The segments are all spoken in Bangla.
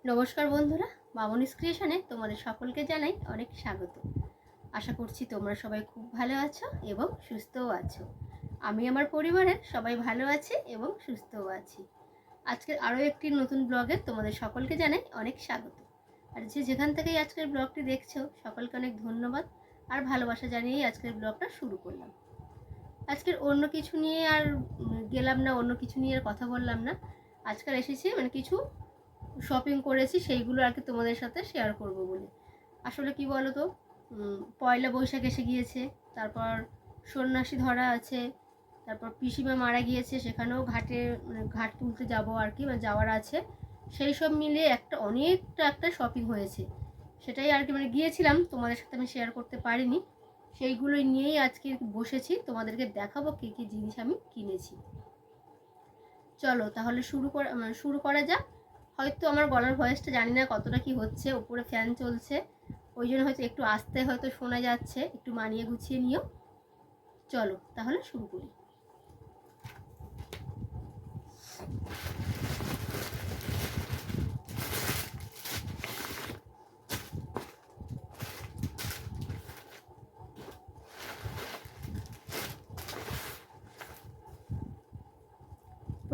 নমস্কার বন্ধুরা, মামনিস ক্রিয়েশনে তোমাদের সকলকে জানাই অনেক স্বাগত। আশা করছি তোমরা সবাই খুব ভালো আছো এবং সুস্থও আছো। আমি আমার পরিবারের সবাই ভালো আছি এবং সুস্থও আছি। আজকের আরও একটি নতুন ব্লগে তোমাদের সকলকে জানাই অনেক স্বাগত। আর যেখান থেকেই আজকের ব্লগটি দেখছো সকলকে অনেক ধন্যবাদ আর ভালোবাসা জানিয়েই আজকের ব্লগটা শুরু করলাম। আজকের অন্য কিছু নিয়ে আর গেলাম না, অন্য কিছু নিয়ে আর কথা বললাম না। আজকাল এসেছি কিছু শপিং করেছি, সেইগুলো আর কি তোমাদের সাথে শেয়ার করব বলে। আসলে কি বলো তো, পয়লা বৈশাখ এসে গিয়েছে, তারপর সন্ন্যাসী ধরা আছে, তারপর পিসিমা মারা গিয়েছে, সেখানেও ঘাট তুলতে যাবো আর কি, যাওয়ার আছে। সেই সব মিলিয়ে অনেকটা একটা শপিং হয়েছে। সেটাই আর কি গিয়েছিলাম, তোমাদের সাথে আমি শেয়ার করতে পারিনি। সেইগুলোই নিয়েই আজকে বসেছি, তোমাদেরকে দেখাবো কী কী জিনিস আমি কিনেছি। চলো তাহলে শুরু করা যাক। হয়তো আমার গলার ভয়েসটা জানি না কতটা কি হচ্ছে, উপরে ফ্যান চলছে, ওই জন্য হয়তো একটু আস্তে হয়তো শোনা যাচ্ছে, একটু মানিয়ে গুছিয়ে নিও। চলো তাহলে শুরু করি।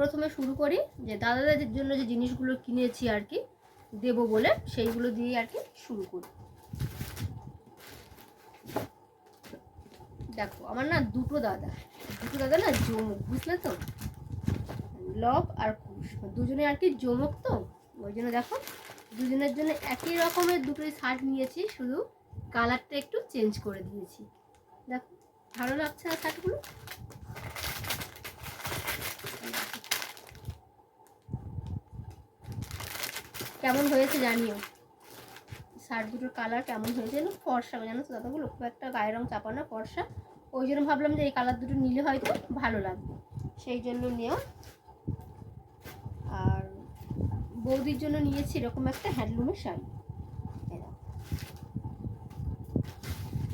প্রথমে শুরু করি যে দাদাদের জন্য যে জিনিসগুলো কিনেছি আর কি দেবো বলে, সেইগুলো দিয়ে আর কি শুরু করি। দেখো আমার না দুটো দাদা না জমুক, বুঝলে তো, লব আর কুশ দুজনে আর কি জমুক, তো ওই জন্য দেখো দুজনের জন্য একই রকমের দুটোই শার্ট নিয়েছি, শুধু কালারটা একটু চেঞ্জ করে দিয়েছি। দেখো ভালো লাগছে না শার্টগুলো? কেমন হয়েছে জানিও, শার্ট দুটোর কালার কেমন হয়েছে যেন, ফর্সা জানো তো দাদাগুলো, খুব একটা গায়ের রং চাপানো ফর্সা, ওই জন্য ভাবলাম যে এই কালার দুটো নিলে হয়তো ভালো লাগবে, সেই জন্য নেওয়া। আর বৌদির জন্য নিয়েছি এরকম একটা হ্যান্ডলুমের শাড়ি।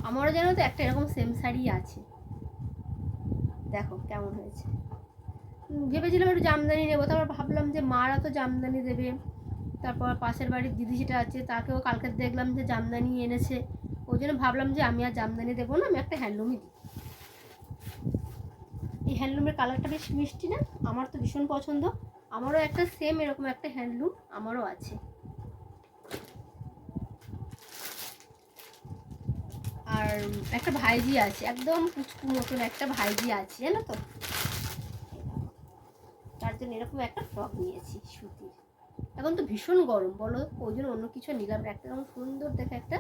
আমারও জানো তো একটা এরকম সেম শাড়ি আছে, দেখো কেমন হয়েছে। ভেবেছিলাম একটু জামদানি নেবো, তারপর ভাবলাম যে মারা তো জামদানি দেবে, তারপর পাশের বাড়ির দিদি যেটা আছে তাকেও কালকে দেখলাম যে জামদানি এনেছে, ওই জন্য ভাবলাম যে আমি আর জামদানি দেবো না, আমি একটা হ্যান্ডলুমই দিই। এই হ্যান্ডলুমের কালারটা বেশ মিষ্টি না, আমার তো ভীষণ পছন্দ। আমারও একটা সেম এরকম একটা হ্যান্ডলুম আমারও আছে। আর একটা ভাইজি আছে, একদম পুচকু মতন একটা ভাইজি আছে জানো তো, তার জন্য এরকম একটা ফ্রক নিয়েছি সুতির। এখন তো ভীষণ গরম বলো, ওই জন্য অন্য কিছু নিলাম না, একটা এরকম সুন্দর দেখে একটা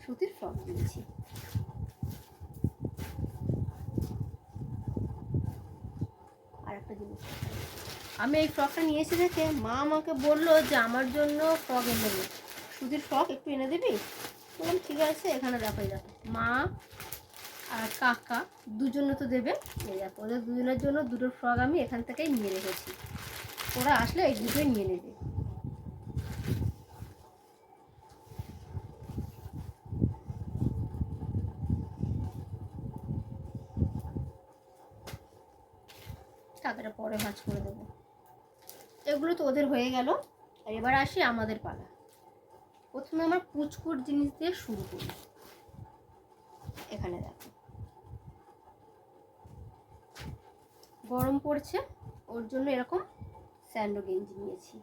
সুতির ফ্রক নিয়েছি। আর একটা জিনিস, আমি এই ফ্রকটা নিয়েছি দেখে মা আমাকে বললো যে আমার জন্য ফ্রক এনে দেবে, সুতির ফ্রক একটু এনে দিবি। বললাম ঠিক আছে, এখানে দেখো মা আর কাকা দুজনে তো দেবে, এই দেখো ওদের দুজনের জন্য দুটো ফ্রক আমি এখান থেকেই নিয়ে রেখেছি, ওরা আসলে এই দুটোই নিয়ে নেবে। টাকাটা পরে ভাঁজ করে দেবো। এগুলো তো ওদের হয়ে গেল, আর এবার আসি আমাদের পালা। প্রথমে আমার পুচকুর জিনিস দিয়ে শুরু করি। এখানে দেখো গরম পড়ছে, ওর জন্য এরকম স্যান্ডো গেঞ্জি নিয়েছি।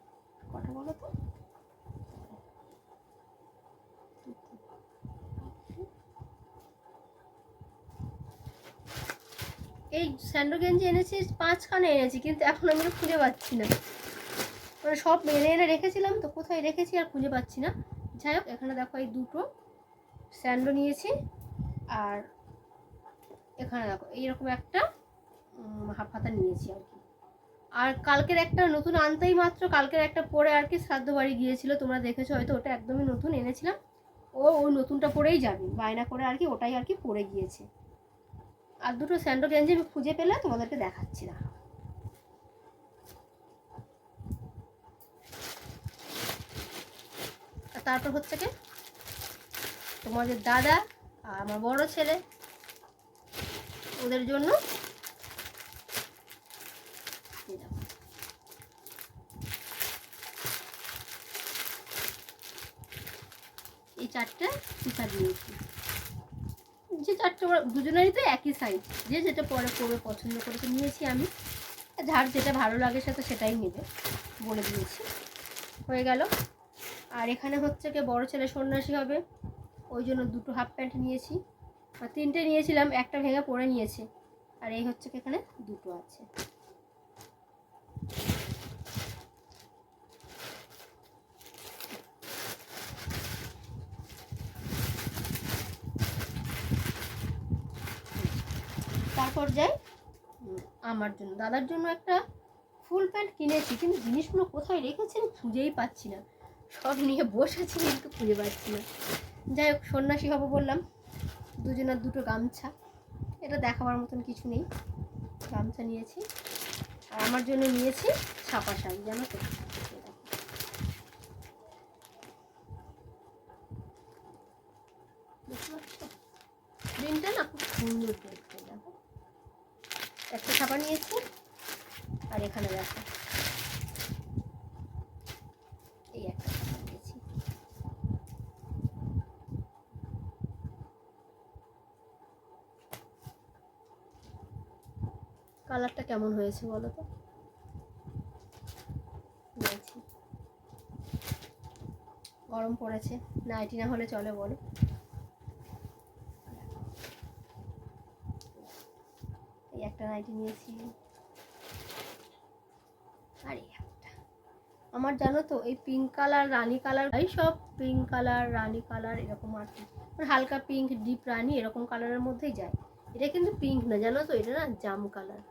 কথা বলো তো, এই স্যান্ডো গেঞ্জি এনেছি 5খানা এনেছি, কিন্তু এখন আমি খুঁজে পাচ্ছি না, সব এনে এনে রেখেছিলাম তো কোথায় রেখেছি আর খুঁজে পাচ্ছি না। যাই হোক এখানে দেখো এই দুটো স্যান্ডো নিয়েছি, আর এখানে দেখো এইরকম একটা হাফ হাতা নিয়েছি আর কি। আর কালকের একটা নতুন আনতেই মাত্র, কালকের একটা পরে আর কি শ্রাদ্ধ বাড়ি গিয়েছিল, তোমরা দেখেছো হয়তো, ওটা একদমই নতুন এনেছিলাম, ওই নতুনটা পরেই যাবে বায়না করে আর কি, ওটাই আর কি পরে গিয়েছে। আর দুটো স্যান্ডো গেঞ্জি আমি খুঁজে পেলে তোমাদেরকে দেখাচ্ছি না। তারপর হচ্ছে কি তোমাদের দাদা আর আমার বড় ছেলে, ওদের জন্য এই 4টে টি শার্ট নিয়েছি, যে 4টে দুজনেরই তো একই সাইজ, যে যেটা পরে পরবে পছন্দ করেছে নিয়েছি আমি। যার যেটা ভালো লাগে সে তো সেটাই নেবে বলে দিয়েছি। হয়ে গেল। আর এখানে হচ্ছে কি বড় ছেলে সন্ন্যাসী হবে, ওই জন্য 2টো হাফ প্যান্ট নিয়েছি। আর 3টে নিয়েছিলাম, একটা ভেঙে পরে নিয়েছে। আর এই হচ্ছে কি এখানে 2টো আছে। তারপর যাই আমার জন্য, দাদার জন্য একটা ফুল প্যান্ট কিনেছি, কিন্তু জিনিসগুলো কোথায় রেখেছি আমি খুঁজেই পাচ্ছি না। সব নিয়ে বসেছি কিন্তু খুঁজে পাচ্ছি না। যাই হোক, সন্ন্যাসী হবো বললাম, দুজনের 2টো গামছা, এটা দেখাবার মতন কিছু নেই। গামছা নিয়েছি। আর আমার জন্য নিয়েছি ছাপা শাড়ি, জানো তো, প্রিন্টটা না খুব সুন্দর দেখতে। দেখো, একটা ছাপা নিয়েছি, আর এখানে দেখো এই একটা ছাপা নিয়েছি। কালারটা কেমন হয়েছে বলো তো? গরম পড়েছে, নাইটি না হলে চলে বলো? এই একটা নাইটি নিয়েছি। আর একটা আমার, জানো তো, এই পিঙ্ক কালার রানী কালার, এই সব পিঙ্ক কালার রানী কালার এরকম আর কি, হালকা পিঙ্ক ডিপ রানী এরকম কালারের মধ্যেই যায়। এটা কিন্তু পিঙ্ক না, জানো তো, এটা না জাম কালার।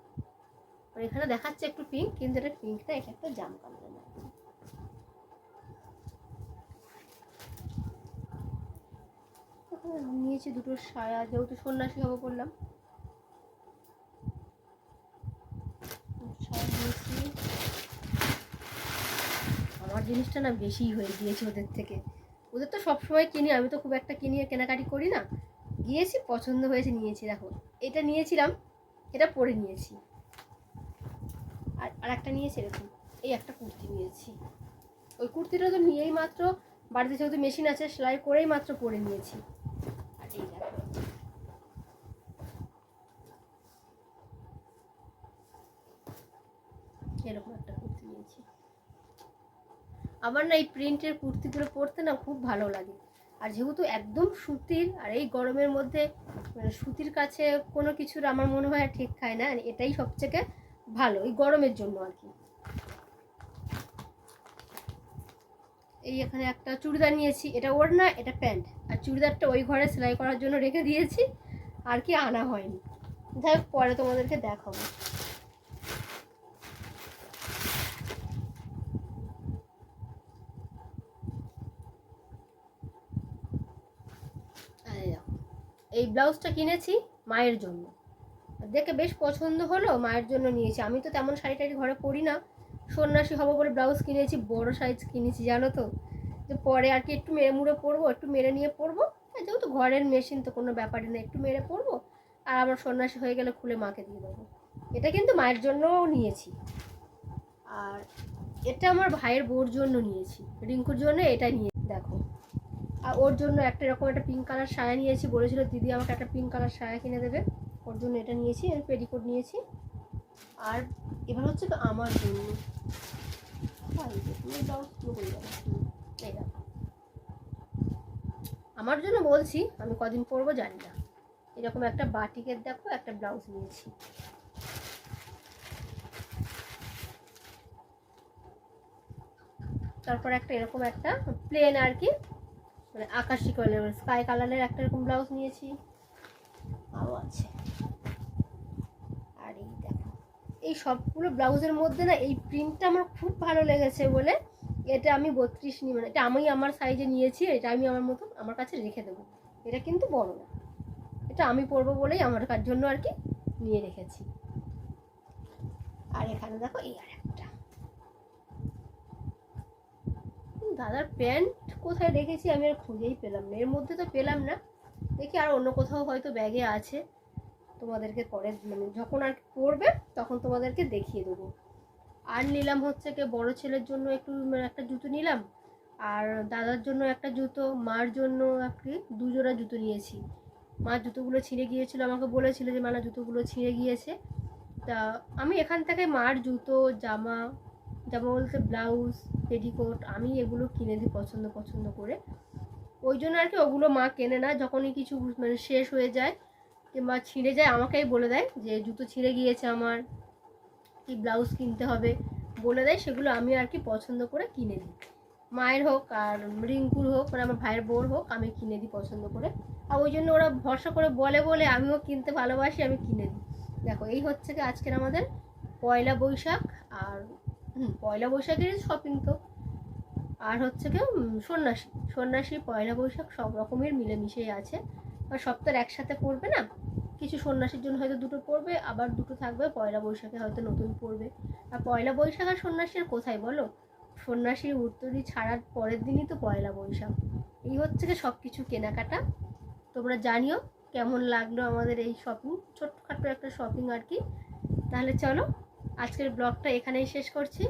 আর এখানে দেখাচ্ছে একটু পিঙ্ক, কিন্তু এটা পিঙ্ক না, এটা একটা জাম কালারের না। নিয়েছি 2টো সায়া, যেহেতু সন্ন্যাসী হবো বললাম। সায়া নিয়েছি। আমার জিনিসটা না বেশি হয়ে গিয়েছে ওদের থেকে। ওদের তো সবসময় কিনি, আমি তো খুব একটা কিনি কেনাকাটি করি না। গিয়েছি, পছন্দ হয়েছে, নিয়েছি। দেখো, এটা নিয়েছিলাম, এটা পরে নিয়েছি। আর একটা নিয়েছি এরকম, এই একটা কুর্তি নিয়েছি। ওই কুর্তিটা তো নিয়েই মাত্র বাড়িতে যেহেতু মেশিন আছে, সেলাই করেই মাত্র পরে নিয়েছি। আর এই দেখো, এরকম একটা কুর্তি নিয়েছি। আমার না এই প্রিন্টের কুর্তিগুলো পরতে না খুব ভালো লাগে। আর যেহেতু একদম সুতির, আর এই গরমের মধ্যে সুতির কাছে কোনো কিছুর আমার মনে হয় ঠিক খায় না, এটাই সবথেকে ভালো এই গরমের জন্য আর কি। এই এখানে একটা চুড়িদার নিয়েছি, এটা ওর না, এটা প্যান্ট। আর চুড়িদারটা ওই ঘরে সেলাই করার জন্য রেখে দিয়েছি, আর কি আনা হয়নি। যাই হোক, পরে তোমাদেরকে দেখাবো। এই ব্লাউজটা কিনেছি মায়ের জন্য, দেখে বেশ পছন্দ হলো, মায়ের জন্য নিয়েছি। আমি তো তেমন শাড়ি টাড়ি ঘরে পরি না, সন্ন্যাসী হবো বলে ব্লাউজ কিনেছি, বড় সাইজ কিনেছি, জানো তো, যে পরে আর কি একটু মেরে মুড়ে পরবো, একটু মেরে নিয়ে পরবো। যেহেতু ঘরের মেশিন তো কোনো ব্যাপারই না, একটু মেরে পরবো, আর আবার সন্ন্যাসী হয়ে গেলে খুলে মাকে দিয়ে দেবো। এটা কিন্তু মায়ের জন্যও নিয়েছি। আর এটা আমার ভাইয়ের বউর জন্য নিয়েছি, রিঙ্কুর জন্য এটা নিয়ে দেখো। আর ওর জন্য একটা এরকম একটা পিঙ্ক কালার সায়া নিয়েছি, বলেছিল দিদি আমাকে একটা পিঙ্ক কালার সায়া কিনে দেবে, ওর জন্য এটা নিয়েছি। আর পেটিকোট নিয়েছি। আর এবার হচ্ছে তো আমার জন্য আমার জন্য বলছি, আমি কদিন পরবো জানি না, এরকম একটা বাটিকের দেখো একটা ব্লাউজ নিয়েছি। তারপর একটা এরকম একটা প্লেন আর কি, মানে আকাশি কালার স্কাই কালারের একটা এরকম ব্লাউজ নিয়েছি। আরও আছে। আর এই দেখো, এই সবগুলো ব্লাউজের মধ্যে না এই প্রিন্টটা আমার খুব ভালো লেগেছে বলে এটা আমি 32 নিই, মানে এটা আমি আমার সাইজে নিয়েছি, এটা আমি আমার মতন আমার কাছে রেখে দেবো। এটা কিন্তু বড় না, এটা আমি পরবো বলেই আমার জন্য আর কি নিয়ে রেখেছি। আর এখানে দেখো এই আর একটা দাদার প্যান্ট কোথায় রেখেছি আমি আর খুঁজেই পেলাম না, এর মধ্যে তো পেলাম না। দেখি আর অন্য কোথাও হয়তো ব্যাগে আছে, তোমাদেরকে পরে মানে যখন আর পরবে তখন তোমাদেরকে দেখিয়ে দেবো। আর নিলাম হচ্ছে কি বড় ছেলের জন্য একটু একটা জুতো নিলাম, আর দাদার জন্য একটা জুতো, মার জন্য একটি 2 জোড়া জুতো নিয়েছি। মার জুতোগুলো ছিঁড়ে গিয়েছিলো, আমাকে বলেছিল যে মানা জুতোগুলো ছিঁড়ে গিয়েছে। তা আমি এখান থেকে মার জুতো, জামা জামা বলতে ব্লাউজ, পেটিকোট আমি এগুলো কিনে দিই পছন্দ করে। ওই জন্য আর কি ওগুলো মা কেনে না, যখনই কিছু মানে শেষ হয়ে যায় কিংবা ছিঁড়ে যায় আমাকেই বলে দেয় যে জুতো ছিঁড়ে গিয়েছে আমার, কি ব্লাউজ কিনতে হবে বলে দেয়, সেগুলো আমি আর কি পছন্দ করে কিনে দিই। মায়ের হোক আর রিঙ্কুর হোক, মানে আমার ভাইয়ের বোর হোক, আমি কিনে দিই পছন্দ করে। আর ওই জন্য ওরা ভরসা করে বলে বলে আমিও কিনতে ভালোবাসি, আমি কিনে দিই। দেখো এই হচ্ছে কি আজকের আমাদের পয়লা বৈশাখ। আর পয়লা বৈশাখের শপিং তো, আর হচ্ছে কি সন্ন্যাসী পয়লা বৈশাখ সব রকমের মিলেমিশেই আছে। আর সব তো একসাথে পড়বে না, কিছু সন্ন্যাসীর জন্য হয়তো 2টো পড়বে, আবার 2টো থাকবে পয়লা বৈশাখে হয়তো নতুন পড়বে। আর পয়লা বৈশাখ আর সন্ন্যাসীর কোথায় বলো, সন্ন্যাসীর উত্তরী ছাড়ার পরের দিনই তো পয়লা বৈশাখ। এই হচ্ছে কি সব কিছু কেনাকাটা। তোমরা জানিও কেমন লাগলো আমাদের এই শপিং, ছোট্টখাটো একটা শপিং আর কি। তাহলে চলো আজকের ব্লগটা এখানেই শেষ করছি।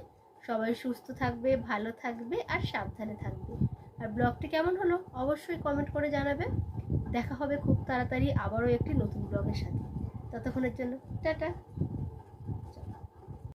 সবাই সুস্থ থাকবে, ভালো থাকবে আর সাবধানে থাকবে। আর ব্লগটি কেমন হলো অবশ্যই কমেন্ট করে জানাবে। দেখা হবে খুব তাড়াতাড়ি আবারও একটি নতুন ব্লগের সাথে। ততক্ষণের জন্য টাটা।